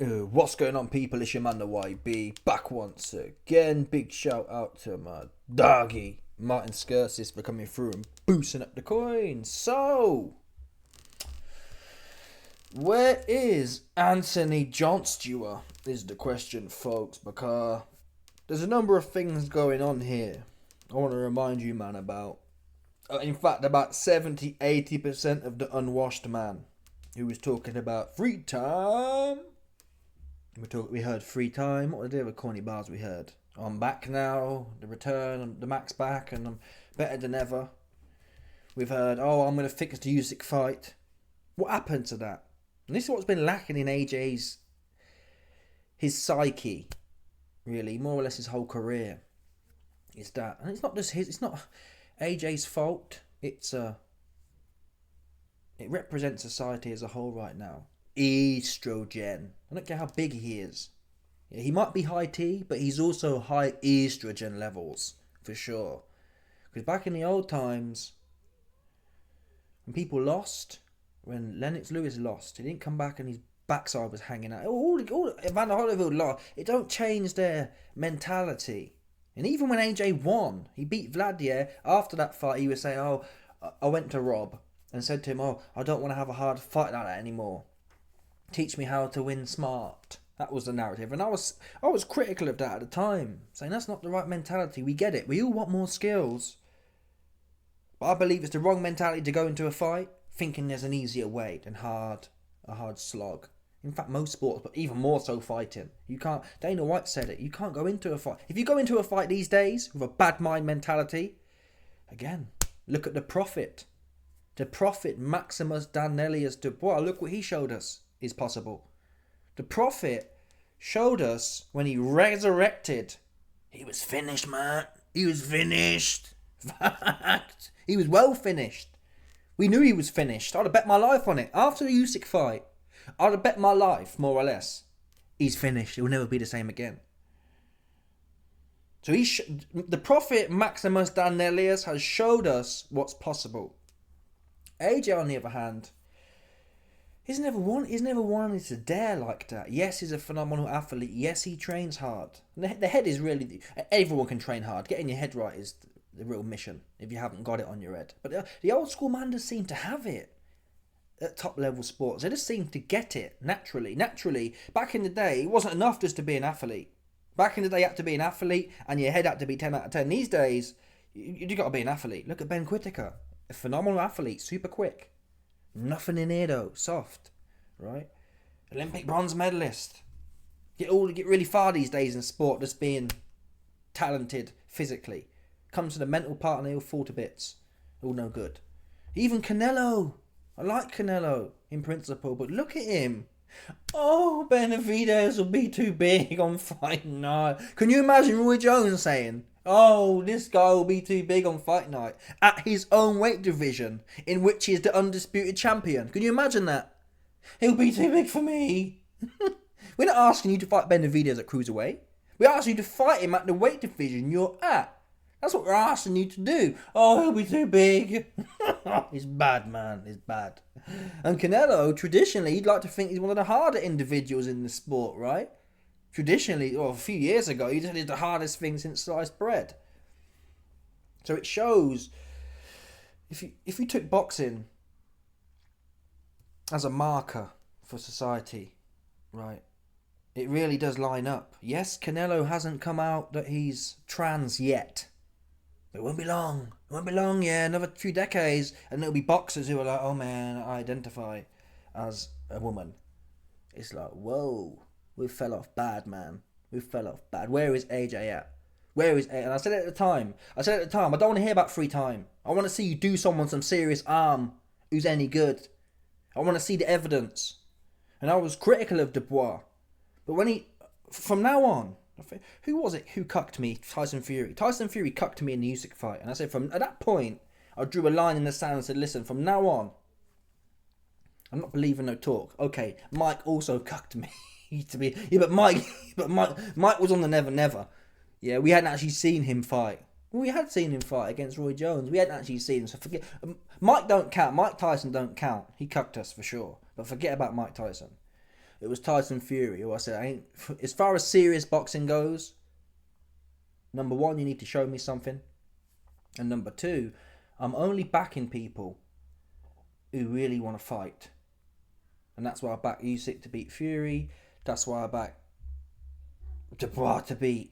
What's going on, people? It's your man, the YB, back once again. Big shout out to my doggy, Martin Skirsis, for coming through and boosting up the coins. So, where is Anthony Johnstewart is the question, folks, because there's a number of things going on here I want to remind you, man, about. In fact, about 70-80% of the unwashed man who was talking about free time. We heard free time. What were the other corny bars we heard? I'm back now, the return, the Max back, and I'm better than ever. We've heard, I'm going to fix the Usyk fight. What happened to that? And this is what's been lacking in AJ's, his psyche, really, more or less his whole career. Is that, and it's not just it's not AJ's fault. It represents society as a whole right now. Estrogen. I don't care how big he is. Yeah, he might be high T, but he's also high estrogen levels, for sure. Because back in the old times, when people lost, when Lennox Lewis lost, he didn't come back and his backside was hanging out. All Evander Holyfield lost. It don't change their mentality. And even when AJ won, he beat Vlad, yeah, after that fight, he was saying, I went to Rob and said to him, I don't want to have a hard fight like that anymore. Teach me how to win smart. That was the narrative. And I was critical of that at the time, saying that's not the right mentality. We get it. We all want more skills. But I believe it's the wrong mentality to go into a fight thinking there's an easier way than a hard slog. In fact, most sports, but even more so fighting. You can't, Dana White said it, you can't go into a fight. If you go into a fight these days with a bad mind mentality, again, look at the Prophet. The Prophet Maximus Danelius Dubois, look what he showed us is possible. The Prophet showed us when he resurrected, he was finished, man. He was finished. Fact. He was well finished. We knew he was finished. I'd have bet my life on it. After the Usyk fight, I'd have bet my life, more or less. He's finished. He'll never be the same again. So the Prophet Maximus Danelius has showed us what's possible. AJ, on the other hand, he's never wanted to dare like that. Yes, he's a phenomenal athlete. Yes, he trains hard. The head is really... Everyone can train hard. Getting your head right is the real mission, if you haven't got it on your head. But the old school man does seem to have it at top level sports. They just seem to get it naturally. Back in the day, it wasn't enough just to be an athlete. Back in the day, you had to be an athlete and your head had to be 10 out of 10. These days, you got to be an athlete. Look at Ben Whittaker. A phenomenal athlete, super quick. Nothing in here though, soft, right? Olympic bronze medalist. Get really far these days in sport, just being talented physically. Comes to the mental part and they all fall to bits. All no good. Even Canelo. I like Canelo in principle, but look at him. Benavidez will be too big on fight night. Can you imagine Roy Jones saying, this guy will be too big on fight night at his own weight division, in which he is the undisputed champion? Can you imagine that? He'll be too big for me. We're not asking you to fight Benavidez at cruiserweight. We're asking you to fight him at the weight division you're at. That's what we're asking you to do. He'll be too big. He's bad, man. He's bad. And Canelo, traditionally, you'd like to think he's one of the harder individuals in the sport, right? Traditionally, a few years ago, he did the hardest thing since sliced bread. So it shows, if you took boxing as a marker for society, right, it really does line up. Yes, Canelo hasn't come out that he's trans yet. But it won't be long. Yeah, another few decades, and there'll be boxers who are like, oh man, I identify as a woman. It's like, whoa. We fell off bad, man. We fell off bad. Where is AJ at? Where is AJ? And I said it at the time, I don't want to hear about free time. I want to see you do someone some serious harm who's any good. I want to see the evidence. And I was critical of Dubois. But from now on, who was it who cucked me? Tyson Fury. Tyson Fury cucked me in the Usyk fight. And I said, at that point, I drew a line in the sand and said, listen, from now on, I'm not believing no talk. Okay, Mike also cucked me. But Mike was on the never. Yeah, we hadn't actually seen him fight. Well, we had seen him fight against Roy Jones. We hadn't actually seen him, so forget. Mike don't count. Mike Tyson don't count. He cucked us for sure. But forget about Mike Tyson. it was Tyson Fury who I said, as far as serious boxing goes, number one, you need to show me something. And number two, I'm only backing people who really want to fight. And that's why I back Usyk to beat Fury. That's why I back Dubois to beat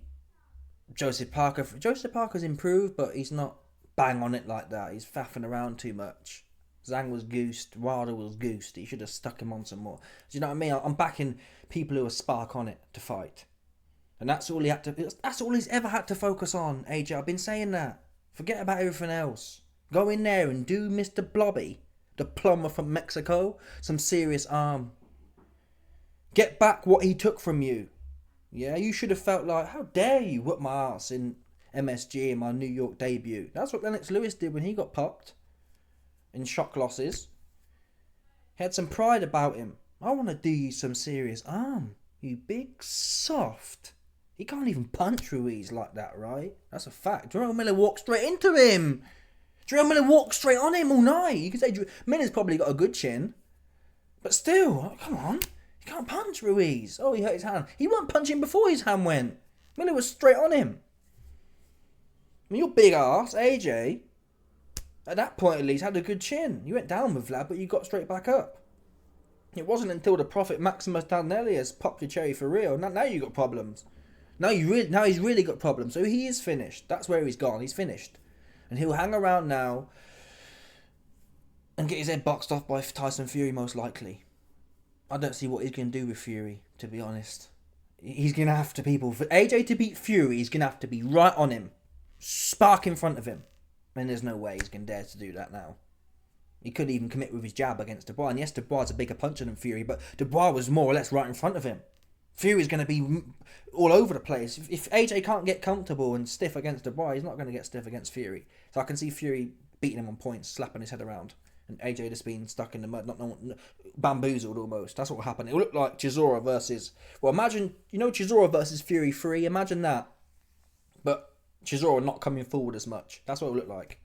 Joseph Parker. Joseph Parker's improved, but he's not bang on it like that. He's faffing around too much. Zhang was goosed. Wilder was goosed. He should have stuck him on some more. Do you know what I mean? I'm backing people who are spark on it to fight. And that's all that's all he's ever had to focus on, AJ. I've been saying that. Forget about everything else. Go in there and do Mr. Blobby, the plumber from Mexico, some serious arm. Get back what he took from you. Yeah, you should have felt like, how dare you whip my ass in MSG in my New York debut. That's what Lennox Lewis did when he got popped in shock losses. He had some pride about him. I want to do you some serious arm, you big soft. He can't even punch Ruiz like that, right? That's a fact. Jarrell Miller walked straight into him. Jarrell Miller walked straight on him all night. You could say Miller's probably got a good chin. But still, come on. You can't punch Ruiz. Oh, he hurt his hand. He wasn't punching before his hand went. Miller was straight on him. I mean, your big ass, AJ, at that point at least, had a good chin. You went down with Vlad, but you got straight back up. It wasn't until the prophet Maximus Danelius popped your cherry for real. Now you got problems. Now he's really got problems. So he is finished. That's where he's gone. He's finished. And he'll hang around now and get his head boxed off by Tyson Fury most likely. I don't see what he's going to do with Fury, to be honest. He's going to have to for AJ to beat Fury, he's going to have to be right on him. Spark in front of him. And there's no way he's going to dare to do that now. He could even commit with his jab against Dubois. And yes, Dubois is a bigger puncher than Fury, but Dubois was more or less right in front of him. Fury's going to be all over the place. If AJ can't get comfortable and stiff against Dubois, he's not going to get stiff against Fury. So I can see Fury beating him on points, slapping his head around. And AJ just being stuck in the mud, not bamboozled almost. That's what will happen. It will look like Chisora versus... Well, imagine, Chisora versus Fury 3. Imagine that. But Chisora not coming forward as much. That's what it will look like.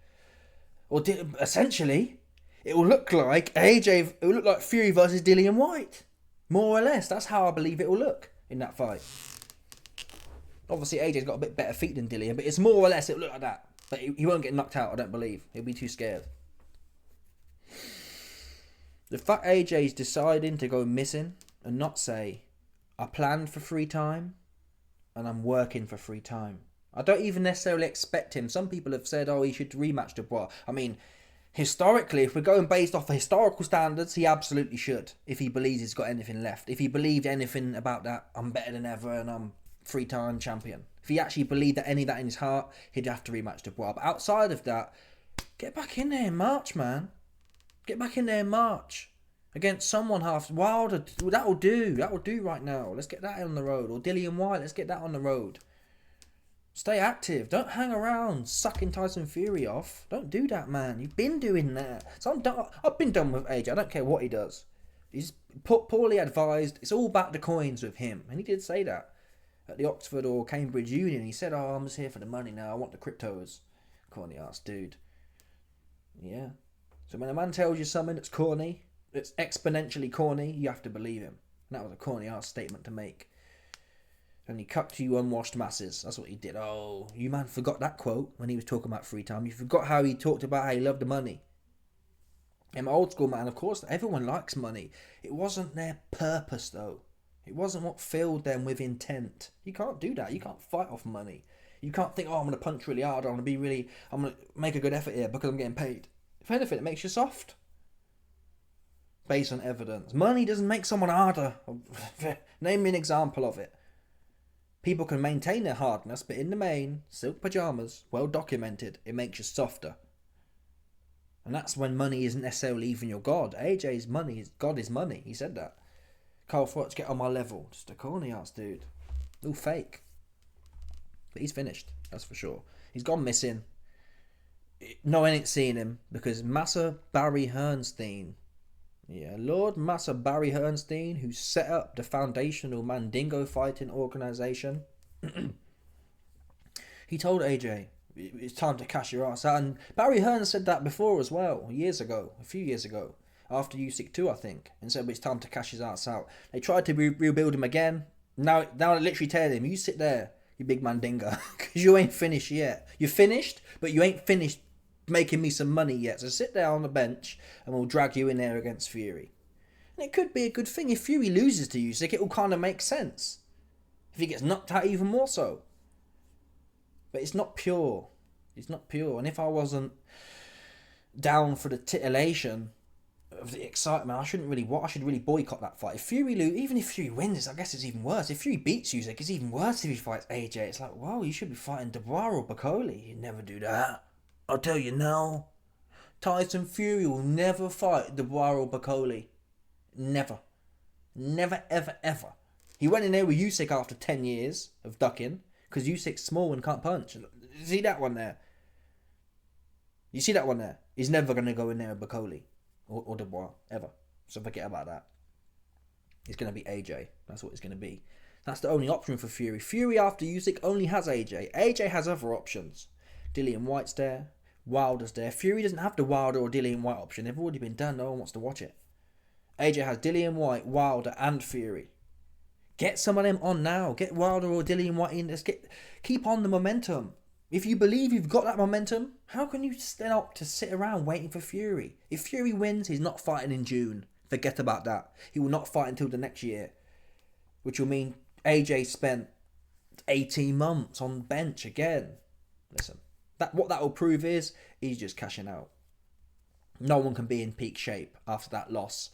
Or essentially, it will look like It will look like Fury versus Dillian White. More or less. That's how I believe it will look in that fight. Obviously, AJ's got a bit better feet than Dillian, but it's more or less, it'll look like that. But he won't get knocked out, I don't believe. He'll be too scared. The fact AJ's deciding to go missing and not say, I planned for free time and I'm working for free time. I don't even necessarily expect him. Some people have said, he should rematch Dubois. I mean, historically, if we're going based off the historical standards, he absolutely should. If he believes he's got anything left. If he believed anything about that, I'm better than ever and I'm free time champion. If he actually believed that any of that in his heart, he'd have to rematch Dubois. But outside of that, get back in there in March, man. Get back in there in March. Against someone half Wilder. That'll do. That'll do right now. Let's get that on the road. Or Dillian White. Let's get that on the road. Stay active. Don't hang around sucking Tyson Fury off. Don't do that, man. You've been doing that. So I'm done. I've been done with AJ. I don't care what he does. He's poorly advised. It's all about the coins with him. And he did say that at the Oxford or Cambridge Union. He said, I'm just here for the money now. I want the cryptos. Corny ass dude. Yeah. So when a man tells you something that's corny, that's exponentially corny, you have to believe him. And that was a corny ass statement to make. And he cut to you unwashed masses. That's what he did. Oh, you man forgot that quote when he was talking about free time. You forgot how he talked about how he loved the money. And my old school man, of course, everyone likes money. It wasn't their purpose though. It wasn't what filled them with intent. You can't do that. You can't fight off money. You can't think, I'm going to punch really hard. I'm going to make a good effort here because I'm getting paid. If anything, it makes you soft. Based on evidence. Money doesn't make someone harder. Name me an example of it. People can maintain their hardness, but in the main, silk pajamas, well documented, it makes you softer. And that's when money isn't necessarily even your god. AJ's money, God is money. He said that. Carl Froch, get on my level. Just a corny ass dude. All fake. But he's finished, that's for sure. He's gone missing. No one ain't seen him because Massa Barry Hernstein, Lord Massa Barry Hernstein, who set up the foundational Mandingo fighting organisation, he told AJ, it's time to cash your ass out. And Barry Hearn said that before as well, a few years ago. after Usyk 2, I think, and said it's time to cash his ass out. They tried to rebuild him again. Now they're literally telling him, you sit there, you big mandinga, because you ain't finished yet. You're finished, but you ain't finished making me some money yet. So sit there on the bench, and we'll drag you in there against Fury. And it could be a good thing. If Fury loses to Usyk, it will kind of make sense. If he gets knocked out, even more so. But it's not pure. It's not pure. And if I wasn't down for the titillation of the excitement, I should really boycott that fight. If Fury even if Fury wins, I guess it's even worse. If Fury beats Usyk, it's even worse if he fights AJ. It's like, well, you should be fighting Dubois or Bacoli. You'd never do that. I'll tell you now. Tyson Fury will never fight Dubois or Bacoli. Never. Never, ever, ever. He went in there with Usyk after 10 years of ducking, because Usyk's small and can't punch. See that one there? You see that one there? He's never going to go in there with Bacoli or Dubois, ever. So forget about that. It's going to be AJ. That's what it's going to be. That's the only option for Fury. Fury after Usyk only has AJ. AJ has other options. Dillian White's there. Wilder's there. Fury doesn't have the Wilder or Dillian White option. They've already been done. No one wants to watch it. AJ has Dillian White, Wilder, and Fury. Get some of them on now. Get Wilder or Dillian White in. Keep on the momentum. If you believe you've got that momentum, how can you stand up to sit around waiting for Fury? If Fury wins, he's not fighting in June. Forget about that. He will not fight until the next year. Which will mean AJ spent 18 months on bench again. Listen, what that will prove is he's just cashing out. No one can be in peak shape after that loss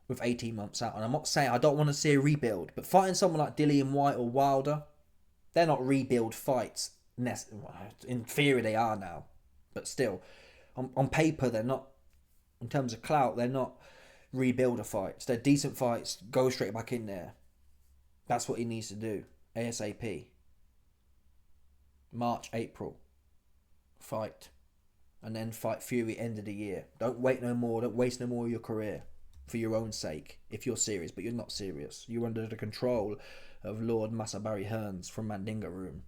with 18 months out. And I'm not saying I don't want to see a rebuild, but fighting someone like Dillian White or Wilder, they're not rebuild fights. In theory they are now, but still, on paper they're not. In terms of clout, they're not rebuilder fights. They're decent fights. Go straight back in there. That's what he needs to do ASAP. March, April, fight, and then fight Fury end of the year. Don't wait no more. Don't waste no more of your career for your own sake. If you're serious, but you're not serious. You're under the control of Lord Masabari Hearns from Mandinga Room.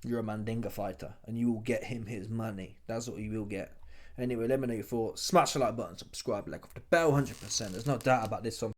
You're a Mandinga fighter, and you will get him his money. That's what you will get. Anyway, let me know your thoughts. Smash the like button, subscribe, like off the bell, 100%. There's no doubt about this one.